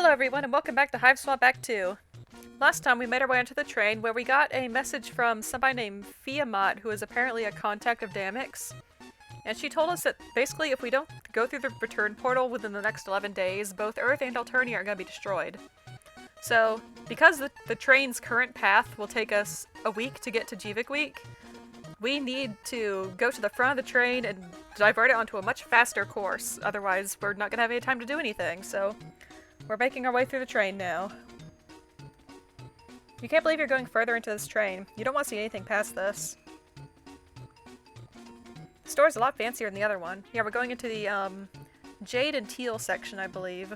Hello everyone and welcome back to Hiveswap Act 2. Last time we made our way onto the train where we got a message from somebody named Fiamat, who is apparently a contact of Damix. And she told us that basically if we don't go through the return portal within the next 11 days, both Earth and Alternia are going to be destroyed. So, because the train's current path will take us a week to get to Jivik Week, we need to go to the front of the train and divert it onto a much faster course, otherwise we're not going to have any time to do anything, so we're making our way through the train now. You can't believe you're going further into this train. You don't want to see anything past this. The store's a lot fancier than the other one. Yeah, we're going into the Jade and Teal section, I believe,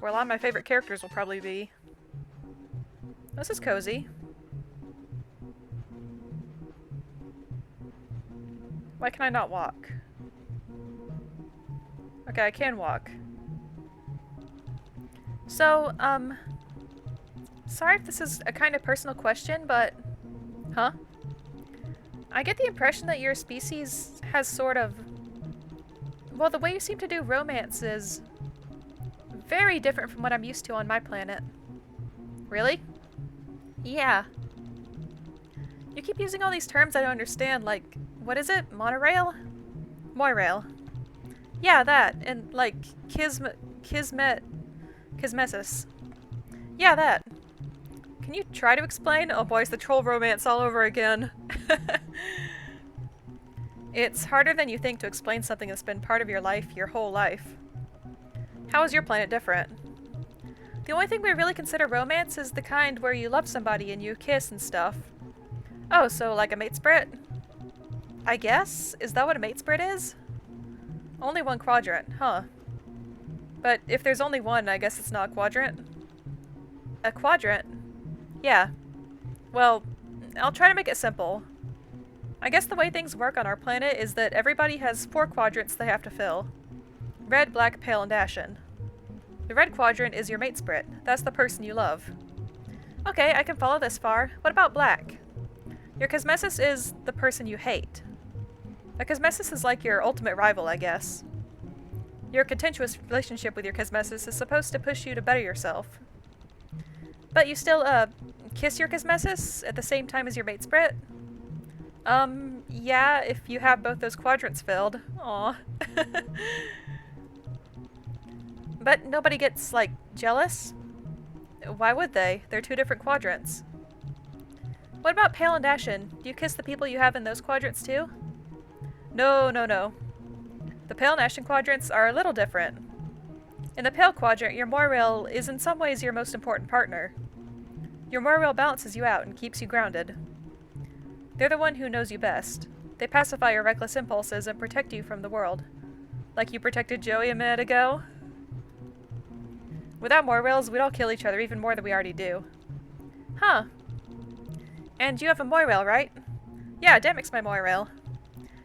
where a lot of my favorite characters will probably be. This is cozy. Why can I not walk? Okay, I can walk. So, sorry if this is a kind of personal question, but... Huh? I get the impression that your species has sort of... Well, the way you seem to do romance is very different from what I'm used to on my planet. Really? Yeah. You keep using all these terms I don't understand, like, what is it? Monorail? Moirail. Yeah, that. And, like, Kismesis. Yeah, that. Can you try to explain? Oh boy, it's the troll romance all over again. It's harder than you think to explain something that's been part of your life, your whole life. How is your planet different? The only thing we really consider romance is the kind where you love somebody and you kiss and stuff. Oh, so like a mate sprit? I guess? Is that what a mate sprit is? Only one quadrant, huh? But if there's only one, I guess it's not a quadrant. A quadrant? Yeah. Well, I'll try to make it simple. I guess the way things work on our planet is that everybody has 4 quadrants they have to fill. Red, black, pale, and ashen. The red quadrant is your mate sprit. That's the person you love. Okay, I can follow this far. What about black? Your Kismesis is the person you hate. A Kismesis is like your ultimate rival, I guess. Your contentious relationship with your Kismesis is supposed to push you to better yourself. But you still, kiss your Kismesis at the same time as your mate sprit? Yeah, if you have both those quadrants filled. Aw. But nobody gets, like, jealous? Why would they? They're 2 different quadrants. What about pale and ashen? Do you kiss the people you have in those quadrants too? No. The pale and ashen quadrants are a little different. In the pale quadrant, your Moirail is in some ways your most important partner. Your Moirail balances you out and keeps you grounded. They're the one who knows you best. They pacify your reckless impulses and protect you from the world. Like you protected Joey a minute ago. Without Moirails, we'd all kill each other even more than we already do. Huh. And you have a Moirail, right? Yeah, Damix my Moirail.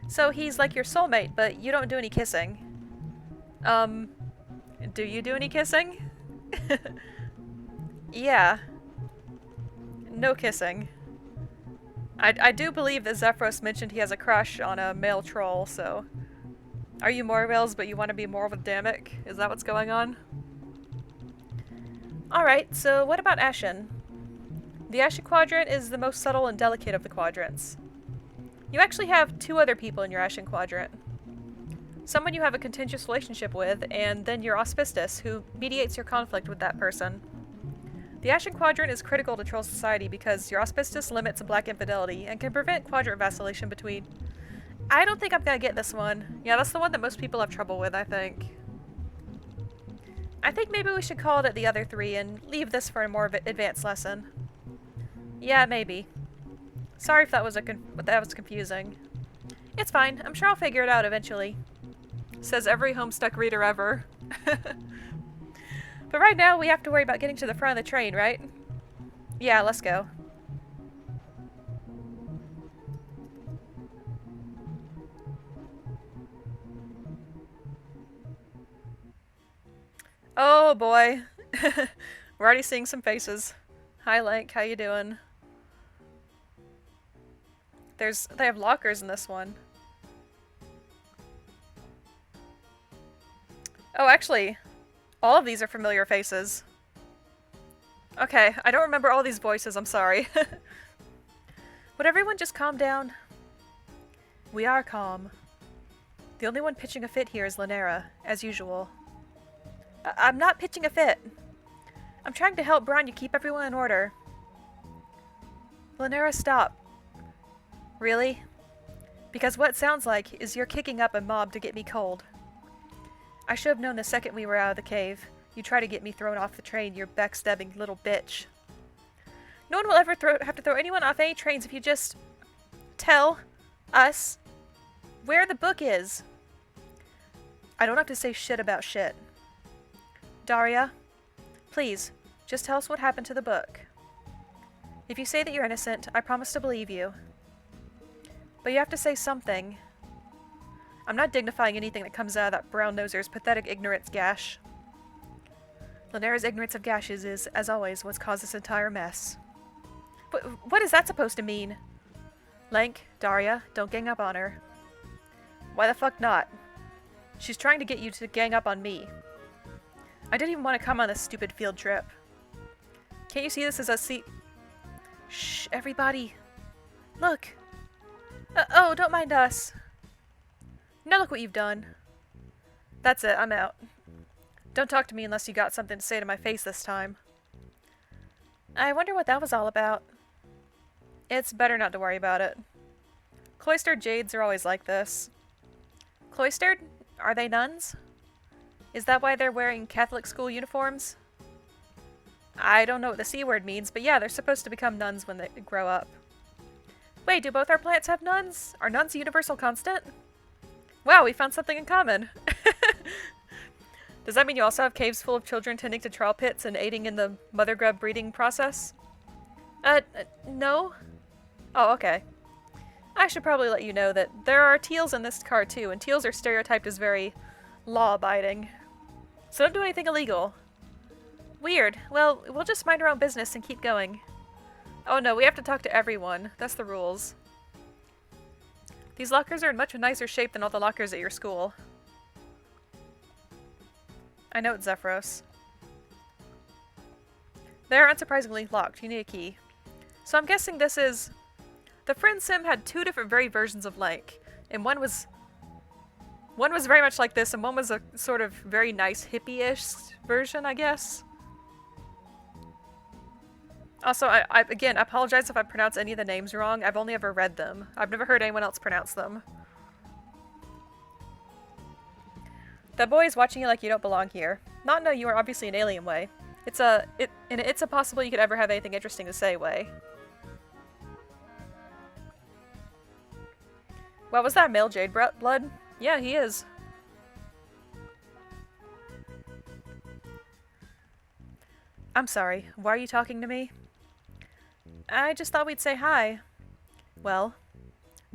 So he's like your soulmate, but you don't do any kissing. Do you do any kissing? Yeah. No kissing. I do believe that Zephyros mentioned he has a crush on a male troll, so... Are you Moirails, but you want to be more with Damic? Is that what's going on? Alright, so what about Ashen? The Ashen quadrant is the most subtle and delicate of the quadrants. You actually have 2 other people in your Ashen quadrant. Someone you have a contentious relationship with, and then your Auspicious, who mediates your conflict with that person. The Ashen quadrant is critical to troll society because your Auspicious limits black infidelity and can prevent quadrant vacillation between... I don't think I'm gonna get this one. Yeah, that's the one that most people have trouble with, I think. I think maybe we should call it the other 3 and leave this for a more advanced lesson. Yeah, maybe. Sorry if that was confusing. It's fine. I'm sure I'll figure it out eventually. Says every Homestuck reader ever. But right now, we have to worry about getting to the front of the train, right? Yeah, let's go. Oh boy. We're already seeing some faces. Hi Link, how you doing? They have lockers in this one. Oh, actually, All of these are familiar faces. Okay, I don't remember all these voices, I'm sorry. Would everyone just calm down? We are calm. The only one pitching a fit here is Lanera, as usual. I'm not pitching a fit. I'm trying to help Branya keep everyone in order. Lanera, stop. Really? Because what it sounds like is you're kicking up a mob to get me cold. I should have known the second we were out of the cave. You try to get me thrown off the train, you backstabbing little bitch. No one will ever have to throw anyone off any trains if you just tell us where the book is. I don't have to say shit about shit. Daria, please, just tell us what happened to the book. If you say that you're innocent, I promise to believe you. But you have to say something. I'm not dignifying anything that comes out of that brown-noser's pathetic ignorance gash. Lanera's ignorance of gashes is, as always, what's caused this entire mess. But what is that supposed to mean? Lank, Daria, don't gang up on her. Why the fuck not? She's trying to get you to gang up on me. I didn't even want to come on this stupid field trip. Can't you see this as a Shh, everybody. Look. Oh, don't mind us. Now look what you've done. That's it, I'm out. Don't talk to me unless you got something to say to my face this time. I wonder what that was all about. It's better not to worry about it. Cloistered jades are always like this. Cloistered? Are they nuns? Is that why they're wearing Catholic school uniforms? I don't know what the C word means, but yeah, they're supposed to become nuns when they grow up. Wait, do both our planets have nuns? Are nuns a universal constant? Wow, we found something in common. Does that mean you also have caves full of children tending to trawl pits and aiding in the mother grub breeding process? No? Oh, okay. I should probably let you know that there are teals in this car too, and teals are stereotyped as very law-abiding. So don't do anything illegal. Weird. Well, we'll just mind our own business and keep going. Oh no, we have to talk to everyone. That's the rules. These lockers are in much nicer shape than all the lockers at your school. I know it's Zephyros. They're unsurprisingly locked. You need a key. So I'm guessing this is... The friend sim had two different versions of Lank. And one was very much like this, and one was a sort of very nice hippie-ish version, I guess. Also, I again, I apologize if I pronounce any of the names wrong. I've only ever read them. I've never heard anyone else pronounce them. That boy is watching you like you don't belong here. Not in a you are obviously an alien way. It's a possible you could ever have anything interesting to say way. Well, was that male jade blood? Yeah, he is. I'm sorry, why are you talking to me? I just thought we'd say hi. Well,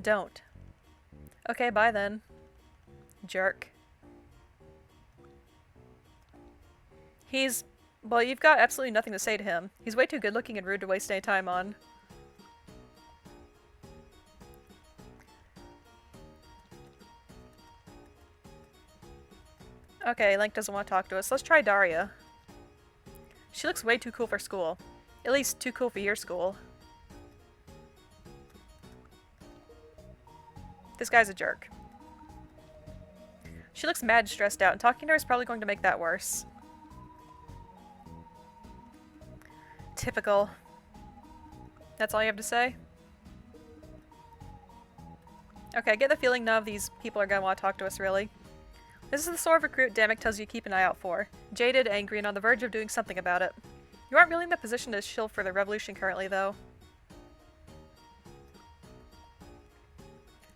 don't. Okay, bye then. Jerk. Well, you've got absolutely nothing to say to him. He's way too good looking and rude to waste any time on. Okay, Lank doesn't want to talk to us. Let's try Daria. She looks way too cool for school. At least too cool for your school. This guy's a jerk. She looks mad stressed out, and talking to her is probably going to make that worse. Typical. That's all you have to say? Okay, I get the feeling none of these people are going to want to talk to us, really. This is the sort of recruit Damek tells you to keep an eye out for. Jaded, angry, and on the verge of doing something about it. You aren't really in the position to shill for the revolution currently, though.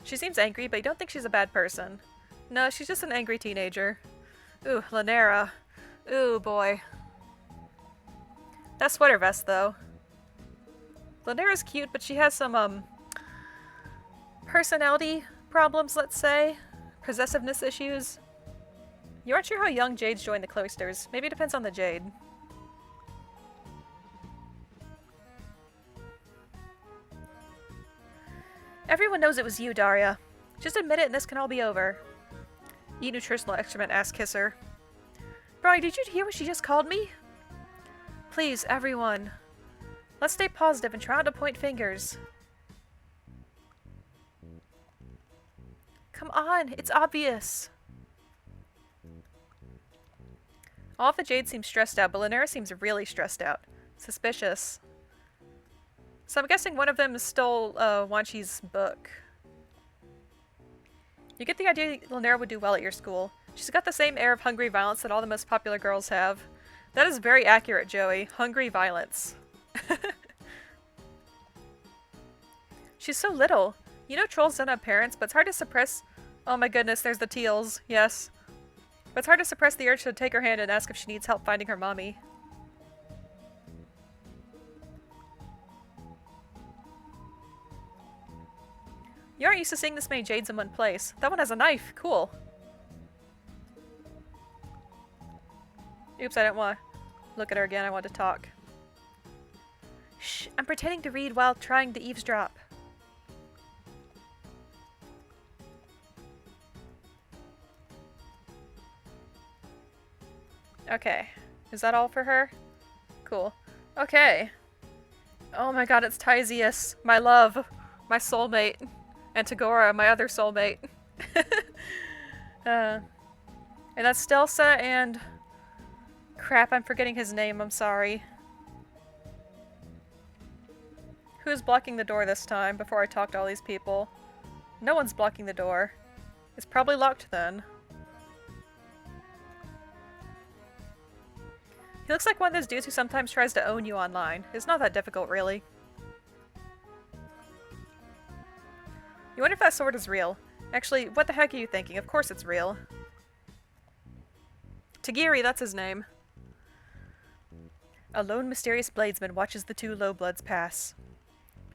She seems angry, but you don't think she's a bad person. No, she's just an angry teenager. Ooh, Lanera. Ooh, boy. That sweater vest, though. Lanera's cute, but she has some, personality problems, let's say. Possessiveness issues. You aren't sure how young Jades joined the cloisters. Maybe it depends on the Jade. Everyone knows it was you, Daria. Just admit it and this can all be over. Eat nutritional excrement, ass kisser. Brian, did you hear what she just called me? Please, everyone. Let's stay positive and try not to point fingers. Come on, it's obvious. All of the Jade seems stressed out, but Lynera seems really stressed out. Suspicious. So I'm guessing one of them stole Wanchi's book. You get the idea Lynera would do well at your school. She's got the same air of hungry violence that all the most popular girls have. That is very accurate, Joey. Hungry violence. She's so little. You know trolls don't have parents, but it's hard to suppress... Oh my goodness, there's the teals. Yes. But it's hard to suppress the urge to take her hand and ask if she needs help finding her mommy. You aren't used to seeing this many Jades in one place. That one has a knife. Cool. Oops, I didn't want to look at her again. I want to talk. Shh, I'm pretending to read while trying to eavesdrop. Okay. Is that all for her? Cool. Okay. Oh my god, it's Tysius. My love. My soulmate. And Tagora, my other soulmate. And that's Stelsa and... Crap, I'm forgetting his name, I'm sorry. Who's blocking the door this time before I talk to all these people? No one's blocking the door. It's probably locked then. He looks like one of those dudes who sometimes tries to own you online. It's not that difficult, really. You wonder if that sword is real. Actually, what the heck are you thinking? Of course it's real. Tagiri, that's his name. A lone mysterious bladesman watches the two lowbloods pass.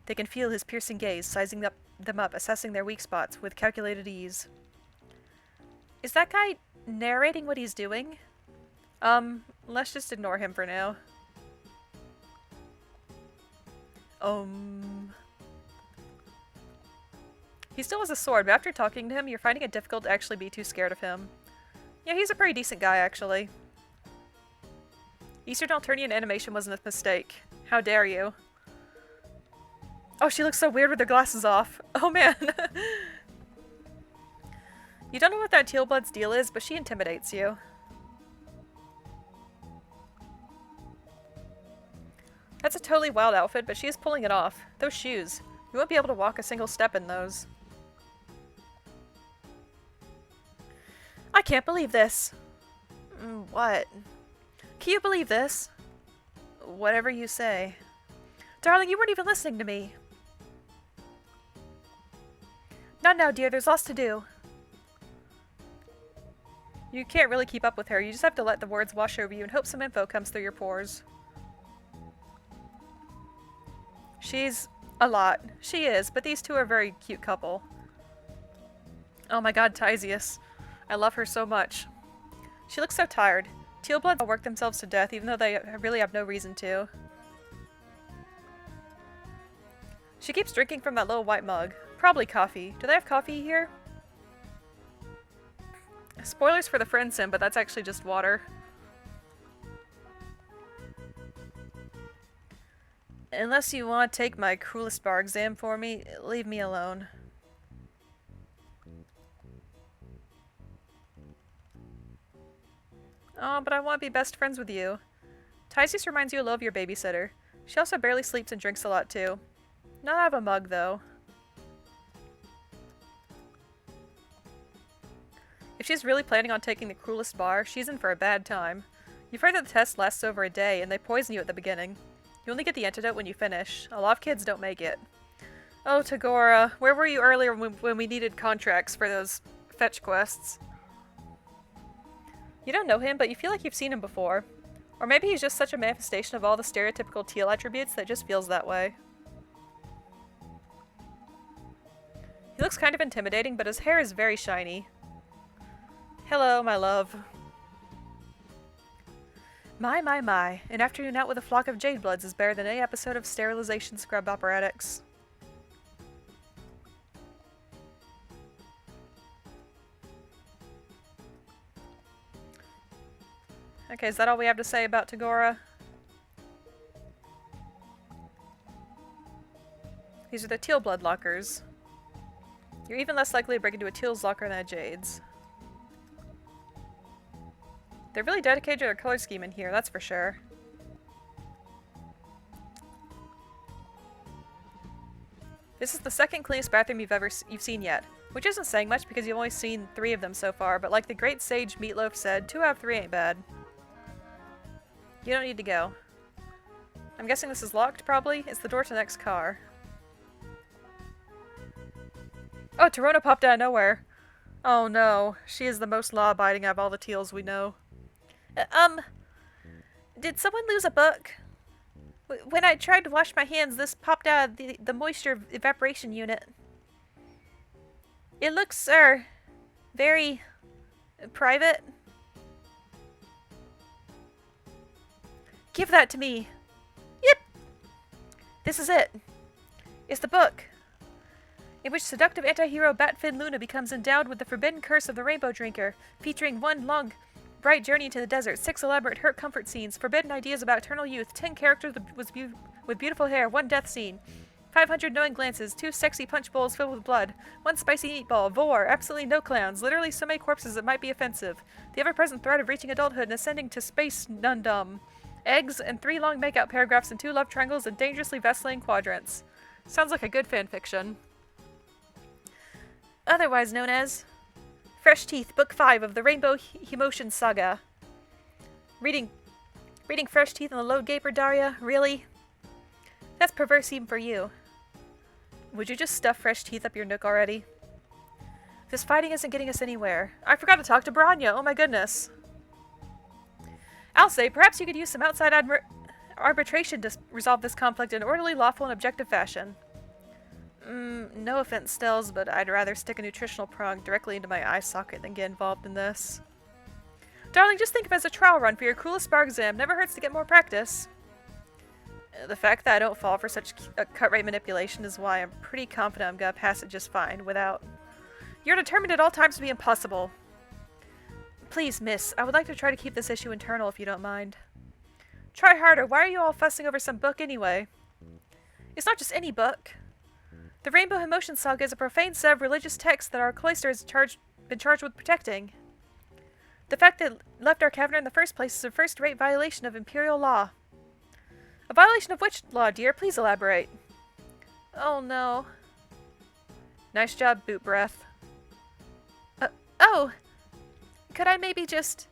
They can feel his piercing gaze, sizing them up, assessing their weak spots with calculated ease. Is that guy narrating what he's doing? Let's just ignore him for now. He still has a sword, but after talking to him, you're finding it difficult to actually be too scared of him. Yeah, he's a pretty decent guy, actually. Eastern Alternian animation wasn't a mistake. How dare you? Oh, she looks so weird with her glasses off. Oh, man. You don't know what that Tealblood's deal is, but she intimidates you. That's a totally wild outfit, but she is pulling it off. Those shoes. You won't be able to walk a single step in those. I can't believe this. What? Can you believe this? Whatever you say. Darling, you weren't even listening to me. Not now, dear. There's lots to do. You can't really keep up with her. You just have to let the words wash over you and hope some info comes through your pores. She's a lot. She is, but these two are a very cute couple. Oh my god, Tysius. I love her so much. She looks so tired. Tealbloods will work themselves to death even though they really have no reason to. She keeps drinking from that little white mug. Probably coffee. Do they have coffee here? Spoilers for the friend sim, but that's actually just water. Unless you want to take my cruelest bar exam for me, leave me alone. Oh, but I want to be best friends with you. Tysius reminds you a lot of your babysitter. She also barely sleeps and drinks a lot too. Not out of a mug, though. If she's really planning on taking the cruelest bar, she's in for a bad time. You've heard that the test lasts over a day, and they poison you at the beginning. You only get the antidote when you finish. A lot of kids don't make it. Oh, Tagora, where were you earlier when we needed contracts for those fetch quests? You don't know him, but you feel like you've seen him before. Or maybe he's just such a manifestation of all the stereotypical teal attributes that it just feels that way. He looks kind of intimidating, but his hair is very shiny. Hello, my love. My. An afternoon out with a flock of Jade Bloods is better than any episode of Sterilization Scrub Operatics. Okay, is that all we have to say about Tagora? These are the teal blood lockers. You're even less likely to break into a teal's locker than a jade's. They're really dedicated to their color scheme in here, that's for sure. This is the second cleanest bathroom you've seen yet, which isn't saying much because you've only seen 3 of them so far, but like the great sage Meatloaf said, 2 out of 3 ain't bad. You don't need to go. I'm guessing this is locked, probably? It's the door to the next car. Oh, Torona popped out of nowhere. Oh no, she is the most law-abiding out of all the teals we know. Did someone lose a book? When I tried to wash my hands, this popped out of the moisture evaporation unit. It looks, very private. Give that to me. Yep. This is it. It's the book in which seductive anti-hero Batfin Luna becomes endowed with the forbidden curse of the Rainbow Drinker, featuring 1 long, bright journey into the desert, 6 elaborate hurt comfort scenes, forbidden ideas about eternal youth, 10 characters with beautiful hair, 1 death scene, 500 knowing glances, 2 sexy punch bowls filled with blood, 1 spicy meatball, vor, absolutely no clowns, literally so many corpses it might be offensive, the ever-present threat of reaching adulthood and ascending to space nundom, eggs, and 3 long makeout paragraphs and 2 love triangles and dangerously vacillating quadrants. Sounds like a good fanfiction. Otherwise known as Fresh Teeth, Book 5 of the Rainbow Emotion Saga. Reading Fresh Teeth on the load gaper, Daria? Really? That's perverse even for you. Would you just stuff Fresh Teeth up your nook already? This fighting isn't getting us anywhere. I forgot to talk to Branya, oh my goodness. I'll say, perhaps you could use some outside arbitration to resolve this conflict in an orderly, lawful, and objective fashion. No offense, Stills, but I'd rather stick a nutritional prong directly into my eye socket than get involved in this. Darling, just think of it as a trial run for your coolest bar exam. Never hurts to get more practice. The fact that I don't fall for such cut rate manipulation is why I'm pretty confident I'm gonna pass it just fine without... You're determined at all times to be impossible. Please, miss, I would like to try to keep this issue internal if you don't mind. Try harder. Why are you all fussing over some book anyway? It's not just any book. The Rainbow Emotion Saga is a profane set of religious texts that our cloister has been charged with protecting. The fact that it left our cavern in the first place is a first-rate violation of imperial law. A violation of which law, dear? Please elaborate. Oh no. Nice job, boot breath. Oh! Could I maybe just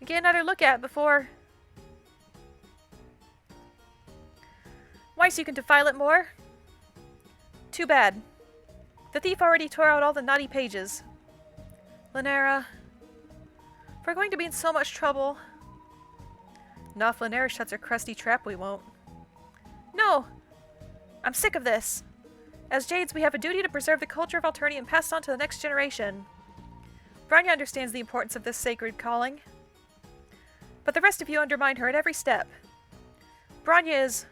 get another look at before... Why, so you can defile it more? Too bad. The thief already tore out all the naughty pages. Lanera, if we're going to be in so much trouble... No, if Lanera shuts her crusty trap, we won't. No! I'm sick of this. As Jades, we have a duty to preserve the culture of Alternia and pass it on to the next generation. Branya understands the importance of this sacred calling. But the rest of you undermine her at every step. Branya is...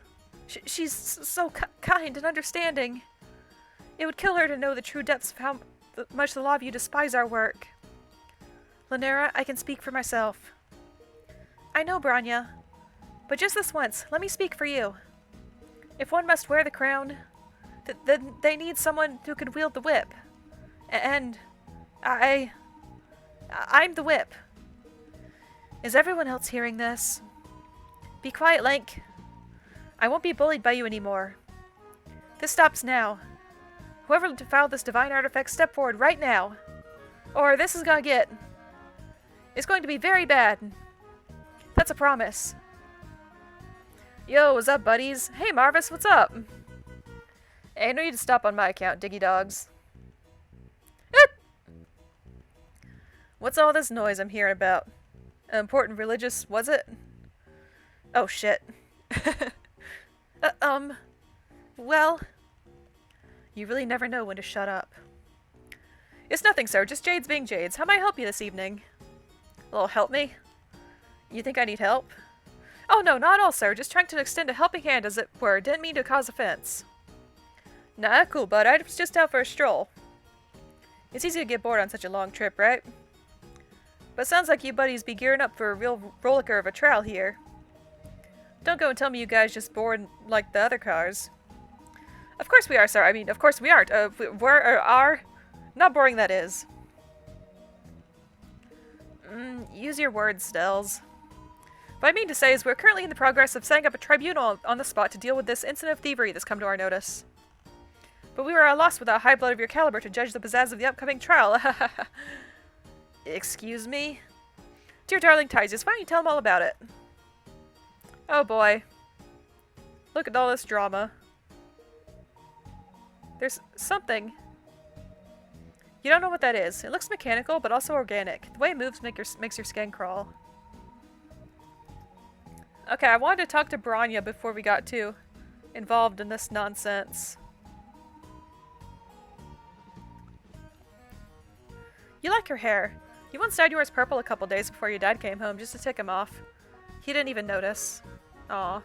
she's so kind and understanding. It would kill her to know the true depths of how much the law of you despise our work. Lanera, I can speak for myself. I know, Branya. But just this once, let me speak for you. If one must wear the crown, then they need someone who can wield the whip. And I'm the whip. Is everyone else hearing this? Be quiet, Lank. I won't be bullied by you anymore. This stops now. Whoever defiled this divine artifact, step forward right now. Or this is gonna get... It's going to be very bad. That's a promise. Yo, what's up, buddies? Hey, Marvis, what's up? Hey, no need to stop on my account, Diggy Dogs. What's all this noise I'm hearing about? Important religious, was it? Oh, shit. Well... You really never know when to shut up. It's nothing, sir. Just Jades being Jades. How may I help you this evening? A little help me? You think I need help? Oh, no, not at all, sir. Just trying to extend a helping hand, as it were. Didn't mean to cause offense. Nah, cool, bud. I was just out for a stroll. It's easy to get bored on such a long trip, right? But sounds like you buddies be gearing up for a real rollicker of a trial here. Don't go and tell me you guys just bored like the other cars. Of course we are, sir. I mean, of course we aren't. We're not boring, that is. Use your words, Stells. What I mean to say is we're currently in the progress of setting up a tribunal on the spot to deal with this incident of thievery that's come to our notice. But we were at a loss without high blood of your caliber to judge the pizzazz of the upcoming trial. Excuse me? Dear darling Tysius, why don't you tell them all about it? Oh boy. Look at all this drama. There's something. You don't know what that is. It looks mechanical, but also organic. The way it moves makes your skin crawl. Okay, I wanted to talk to Branya before we got too involved in this nonsense. You like your hair. You once dyed yours purple a couple days before your dad came home just to tick him off. He didn't even notice. Aw.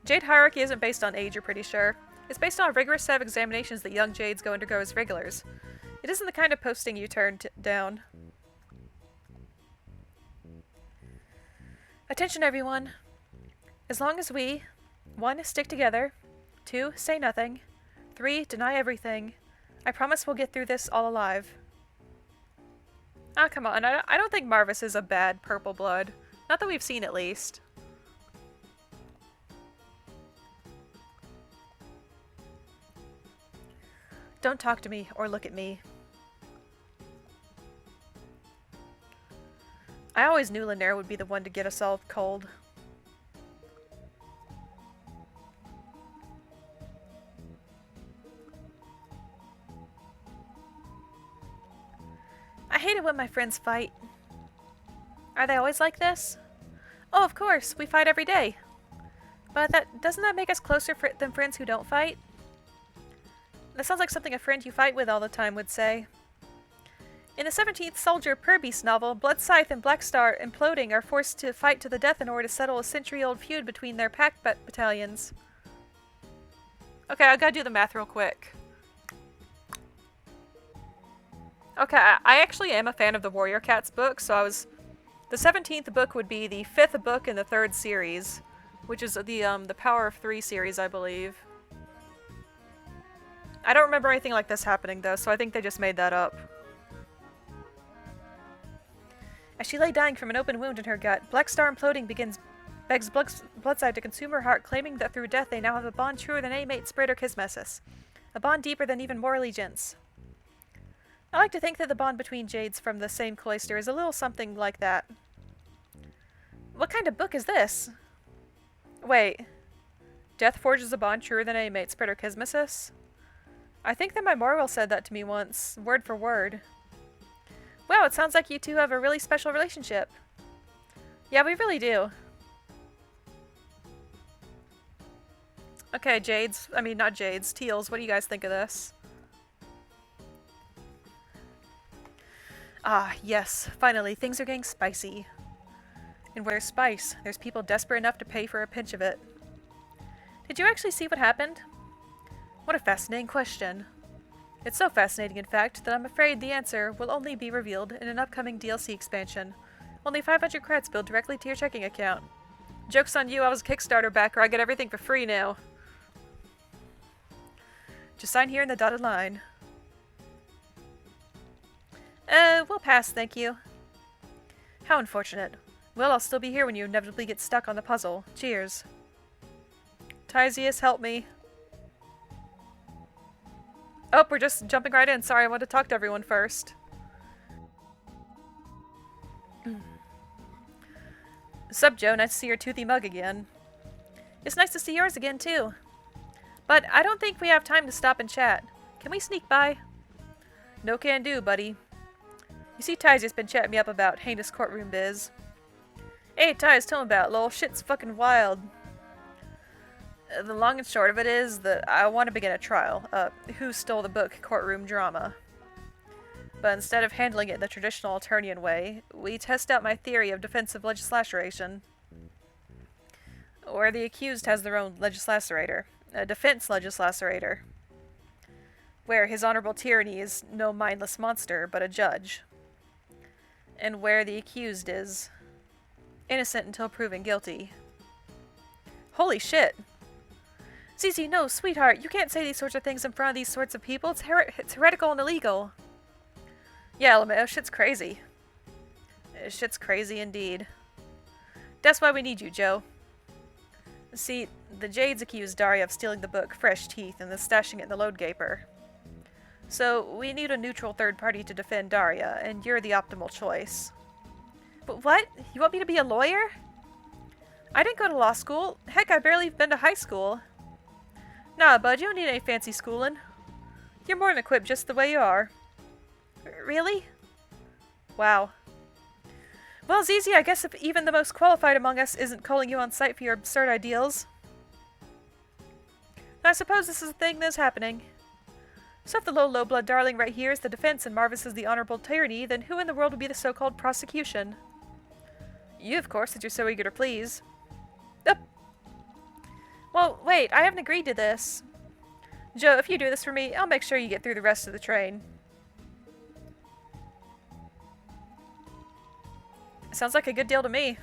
Jade hierarchy isn't based on age, you're pretty sure. It's based on a rigorous set of examinations that young Jades go undergo as regulars. It isn't the kind of posting you turn down. Attention everyone. As long as we 1. Stick together, 2. Say nothing, 3. Deny everything, I promise we'll get through this all alive. Ah, come on. I don't think Marvis is a bad purple blood. Not that we've seen, at least. Don't talk to me or look at me. I always knew Linaire would be the one to get us all cold. I hate it when my friends fight. Are they always like this? Oh, of course. We fight every day. But doesn't that make us closer than friends who don't fight? That sounds like something a friend you fight with all the time would say. In the 17th Soldier Purbeast novel, Blood Scythe and Black Star imploding are forced to fight to the death in order to settle a century-old feud between their pack battalions. Okay, I gotta do the math real quick. Okay, I actually am a fan of the Warrior Cats book, so the 17th book would be the 5th book in the 3rd series, which is the Power of 3 series, I believe. I don't remember anything like this happening, though, so I think they just made that up. As she lay dying from an open wound in her gut, Black Star imploding begs Bloodside to consume her heart, claiming that through death they now have a bond truer than any mate spirit or kismesis. A bond deeper than even more allegiance. I like to think that the bond between Jades from the same cloister is a little something like that. What kind of book is this? Wait. Death forges a bond truer than any mate spirit or kismesis? I think that my Morwell said that to me once, word for word. Wow, it sounds like you two have a really special relationship. Yeah, we really do. Okay, not Jades, Teals, what do you guys think of this? Ah, yes, finally, things are getting spicy. And where there's spice, there's people desperate enough to pay for a pinch of it. Did you actually see what happened? What a fascinating question. It's so fascinating, in fact, that I'm afraid the answer will only be revealed in an upcoming DLC expansion. Only 500 credits billed directly to your checking account. Joke's on you, I was a Kickstarter backer, I get everything for free now. Just sign here in the dotted line. We'll pass, thank you. How unfortunate. Well, I'll still be here when you inevitably get stuck on the puzzle. Cheers. Tysius, help me. Oh, we're just jumping right in. Sorry, I wanted to talk to everyone first. Sup, Joe? Nice to see your toothy mug again. It's nice to see yours again, too. But I don't think we have time to stop and chat. Can we sneak by? No can do, buddy. You see, Ty's been chatting me up about heinous courtroom biz. Hey, Ty's, tell him about it, lol. Shit's fucking wild. The long and short of it is that I want to begin a trial. Who stole the book Courtroom Drama? But instead of handling it in the traditional Alternian way, we test out my theory of defensive legislation. Where the accused has their own legislator. A defense legislator. where his honorable tyranny is no mindless monster, but a judge, and where the accused is innocent until proven guilty. Holy shit! Zizi, no, sweetheart, you can't say these sorts of things in front of these sorts of people. It's heretical and illegal. Yeah, LMAO, shit's crazy. Shit's crazy indeed. That's why we need you, Joe. See, the Jades accused Daria of stealing the book Fresh Teeth and then stashing it in the load gaper. So, we need a neutral third party to defend Daria, and you're the optimal choice. But what? You want me to be a lawyer? I didn't go to law school. Heck, I've barely been to high school. Nah, bud, you don't need any fancy schooling. You're more than equipped just the way you are. Really? Wow. Well, Zizi, I guess if even the most qualified among us isn't calling you on sight for your absurd ideals. I suppose this is a thing that's happening. So if the low blood darling right here is the defense and Marvis is the honorable tyranny, then who in the world would be the so-called prosecution? You, of course, that you're so eager to please. Well, wait, I haven't agreed to this. Joe, if you do this for me, I'll make sure you get through the rest of the train. Sounds like a good deal to me.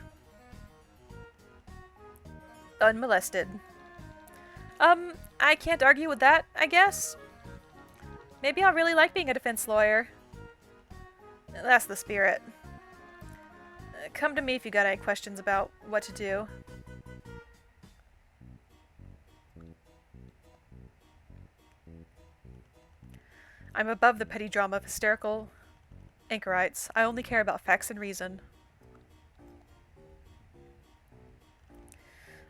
Unmolested. I can't argue with that, I guess. Maybe I'll really like being a defense lawyer. That's the spirit. Come to me if you got any questions about what to do. I'm above the petty drama of hysterical anchorites. I only care about facts and reason.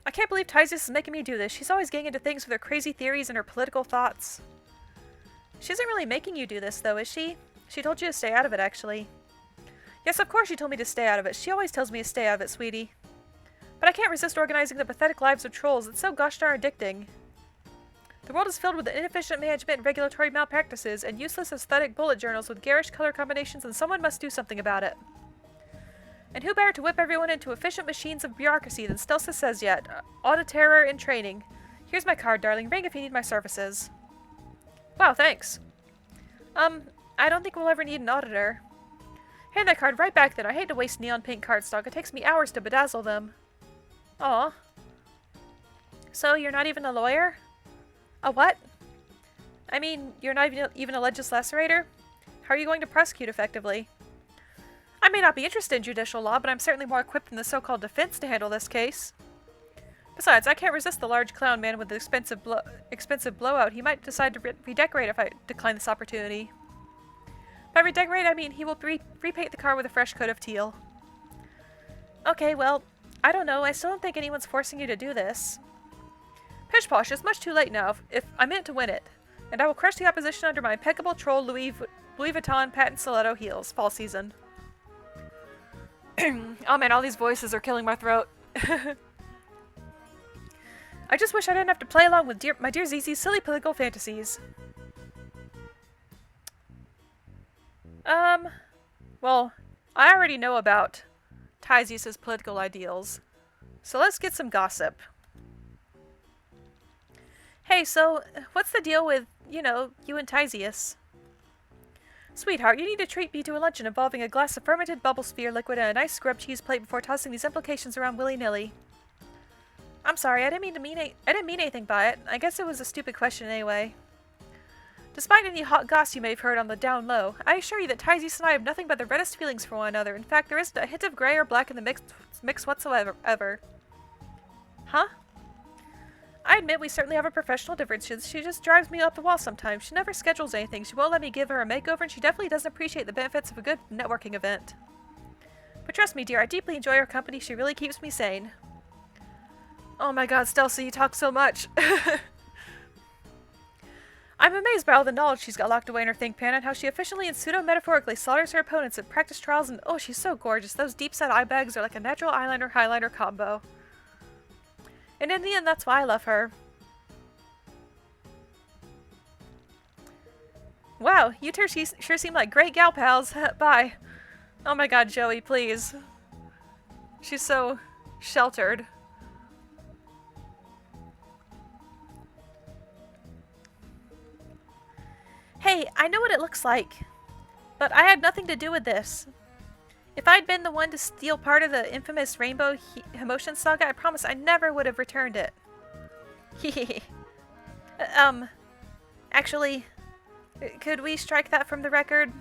I can't believe Tysus is making me do this. She's always getting into things with her crazy theories and her political thoughts. She isn't really making you do this, though, is she? She told you to stay out of it, actually. Yes, of course she told me to stay out of it. She always tells me to stay out of it, sweetie. But I can't resist organizing the pathetic lives of trolls. It's so gosh darn addicting. The world is filled with inefficient management and regulatory malpractices and useless aesthetic bullet journals with garish color combinations, and someone must do something about it. And who better to whip everyone into efficient machines of bureaucracy than Stelsa says yet? Auditor in training. Here's my card, darling. Ring if you need my services. Wow, thanks. I don't think we'll ever need an auditor. Hand that card right back then. I hate to waste neon pink cardstock. It takes me hours to bedazzle them. Aw. So, you're not even a lawyer? A what? I mean, you're not even a legislator? How are you going to prosecute effectively? I may not be interested in judicial law, but I'm certainly more equipped than the so-called defense to handle this case. Besides, I can't resist the large clown man with the expensive blowout. He might decide to redecorate if I decline this opportunity. By redecorate, I mean he will repaint the car with a fresh coat of teal. Okay, well, I don't know. I still don't think anyone's forcing you to do this. Pish posh, it's much too late now if I'm in it to win it. And I will crush the opposition under my impeccable troll Louis Vuitton patent stiletto heels. Fall season. Oh man, all these voices are killing my throat. I just wish I didn't have to play along with my dear Zizi's silly political fantasies. Well, I already know about Tysius's political ideals. So let's get some gossip. Hey, so, what's the deal with, you know, you and Tysius? Sweetheart, you need to treat me to a luncheon involving a glass of fermented bubble sphere liquid and a nice scrub cheese plate before tossing these implications around willy-nilly. I'm sorry, I didn't mean anything by it. I guess it was a stupid question anyway. Despite any hot goss you may have heard on the down low, I assure you that Tysius and I have nothing but the reddest feelings for one another. In fact, there isn't a hint of gray or black in the mix whatsoever. Huh? I admit we certainly have a professional differences. She just drives me up the wall sometimes. She never schedules anything. She won't let me give her a makeover, and she definitely doesn't appreciate the benefits of a good networking event. But trust me, dear, I deeply enjoy her company. She really keeps me sane. Oh my god, Stelsa, you talk so much. I'm amazed by all the knowledge she's got locked away in her think pan and how she efficiently and pseudo-metaphorically slaughters her opponents at practice trials, and oh, she's so gorgeous. Those deep-set eye bags are like a natural eyeliner-highlighter combo. And in the end, that's why I love her. Wow, you two sure seem like great gal pals. Bye. Oh my god, Joey, please. She's so sheltered. Hey, I know what it looks like, but I had nothing to do with this. If I'd been the one to steal part of the infamous Rainbow Emotion Saga, I promise I never would have returned it. Hehehe. Actually, could we strike that from the record?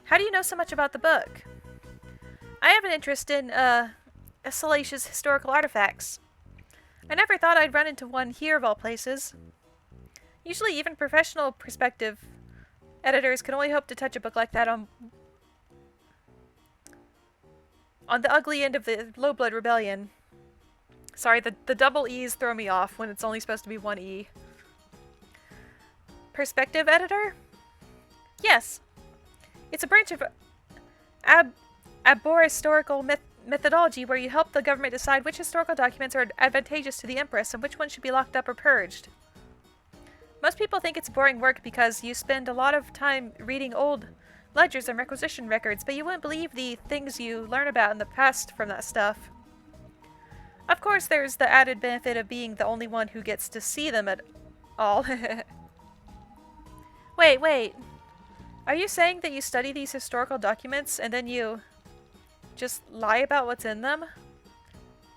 How do you know so much about the book? I have an interest in, salacious historical artifacts. I never thought I'd run into one here of all places. Usually even professional perspective editors can only hope to touch a book like that on the ugly end of the Low Blood Rebellion. Sorry, the double E's throw me off when it's only supposed to be one E. Perspective editor? Yes. It's a branch of historical methodology where you help the government decide which historical documents are advantageous to the Empress and which ones should be locked up or purged. Most people think it's boring work because you spend a lot of time reading old ledgers and requisition records, but you wouldn't believe the things you learn about in the past from that stuff. Of course, there's the added benefit of being the only one who gets to see them at all. Wait. Are you saying that you study these historical documents and then you just lie about what's in them?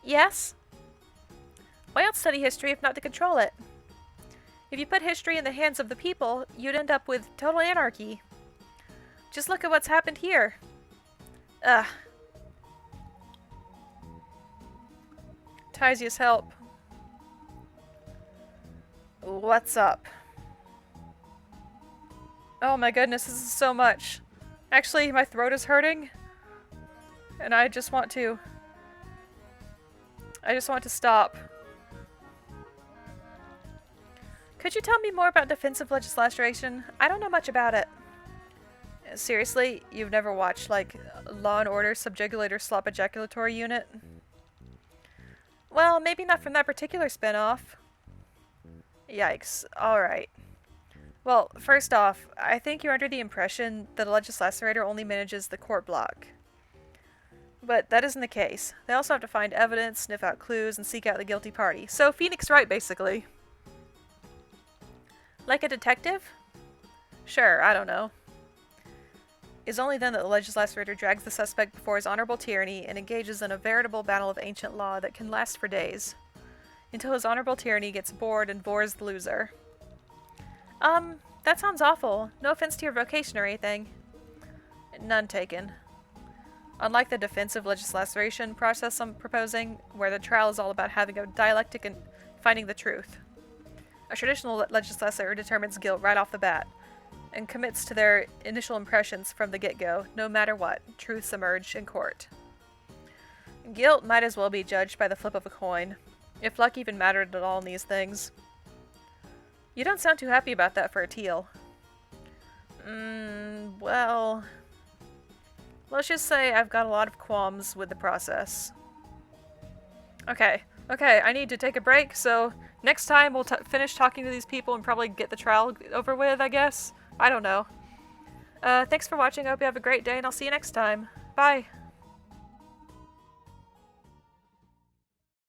Yes? Why else study history if not to control it? If you put history in the hands of the people, you'd end up with total anarchy. Just look at what's happened here. Ugh. Tysius, help. What's up? Oh my goodness, this is so much. Actually, my throat is hurting. And I just want to stop. Could you tell me more about defensive legislation? I don't know much about it. Seriously? You've never watched, like, Law & Order Subjugulator Slop Ejaculatory Unit? Well, maybe not from that particular spin-off. Yikes. Alright. Well, first off, I think you're under the impression that a legislator only manages the court block. But that isn't the case. They also have to find evidence, sniff out clues, and seek out the guilty party. So, Phoenix Wright, basically. Like a detective? Sure, I don't know. It's only then that the legislator drags the suspect before his honorable tyranny and engages in a veritable battle of ancient law that can last for days. Until his honorable tyranny gets bored and bores the loser. That sounds awful. No offense to your vocation or anything. None taken. Unlike the defensive legislation process I'm proposing, where the trial is all about having a dialectic and finding the truth. A traditional legislator determines guilt right off the bat, and commits to their initial impressions from the get-go, no matter what. Truths emerge in court. Guilt might as well be judged by the flip of a coin, if luck even mattered at all in these things. You don't sound too happy about that for a teal. Well... let's just say I've got a lot of qualms with the process. Okay, I need to take a break, so next time we'll finish talking to these people and probably get the trial over with, I guess? I don't know. Thanks for watching, I hope you have a great day, and I'll see you next time. Bye!